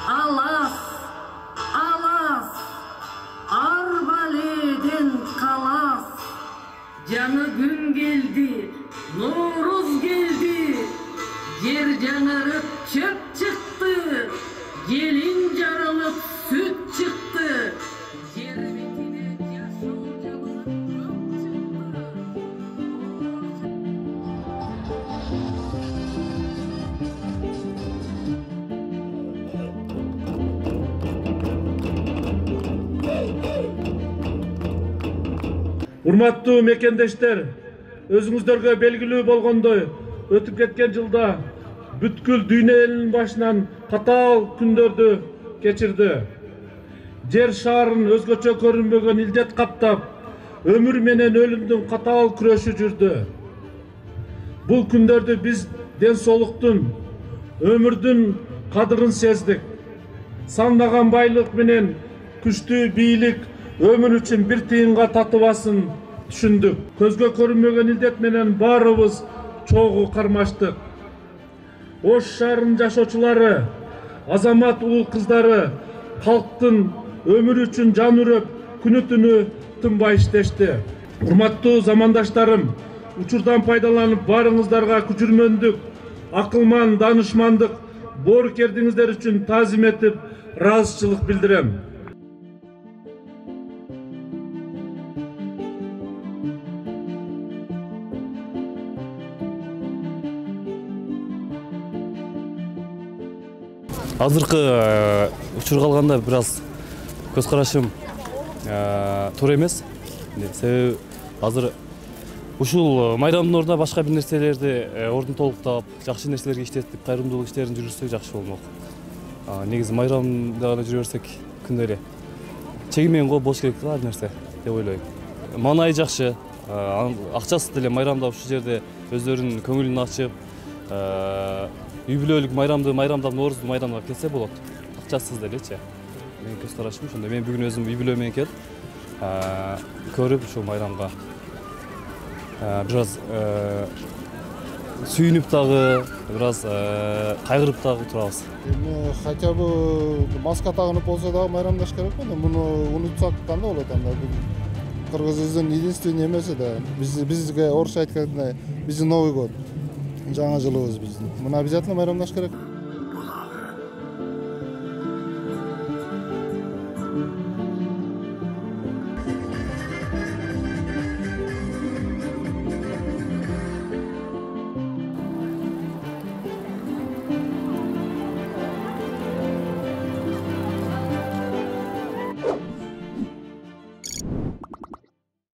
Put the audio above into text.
Alas, alas, arbaleden kalas. Жаңы gün geldi, Novruz geldi. Yer жаңарып çöp çıktı. Gelin jarılıp süt çıktı. Yer betine yaşıl jabılıp көк çıktı. Урматтуу мекендештер, өзүңүздөргө белгилүү болгондой, өтүп кеткен жылда бүткүл дүйнө элинин башынан катаал күндөрдү кечирди. Жер шарын өзгөчө көрүнбөгөн илдет каптап, өмүр менен өлүмдүн катаал күрөшү жүрдү. Бул күндөрдү биз ден соолуктун, өмүрдүн кадырын сездик. Сандаган байлык менен күчтүү бийлик өмүр үчүн бир тыйынга татыбасын түшүндүк. Көзгө көрүнмөгөн илдет менен баарыбыз чогуу кармаштык. Ош шаарынын жашоочулары, азамат уул кыздары калктын өмүрү үчүн жан үрөп, күнү түнү тынбай иштешти. Урматтуу замандаштарым, учурдан пайдаланып баарыңыздарга күжүрмөндүк, акылман, данышмандык боор кердиңиздер үчүн таазим этип, ыраазычылык билдирем. Азыркы учурга алганда бир аз көз карашым туура эмес. Себеби азыр ушул майрамдын ордуна башка бир нерселерди ордун толуктап, жакшы нерселерге иштетип, кайрымдуулук иштерин жүргүзсөк жакшы болмок. Негизи майрамда гана жүрө берсек күндө эле чегимен го болуш керек ар нерсе деп ойлойм. Маанайы жакшы, акчасы деле майрамда ушул жерде өздөрүнүн көңүлүн ачып, үй бүлөлүк майрамдап Ноорузду майрамдап келсе болот. Акчасыз делечи. Менин көз карашым ошондой. Мен бүгүн өзүм үй бүлө менен келип, көрүп ушул майрамга бир аз сүйүнүп дагы, бир аз кайгырып дагы турабыз. Эми хотя бы маска тагынып болсо дагы майрамдаш керек го. Муну унутсак кандай болот анда? Кыргызыбыздын единственный эмеси да. Бизге орусча айтканда биздин Новый год. Жаңа жылыбыз биздин. Муну обязательно майрамдаш керек.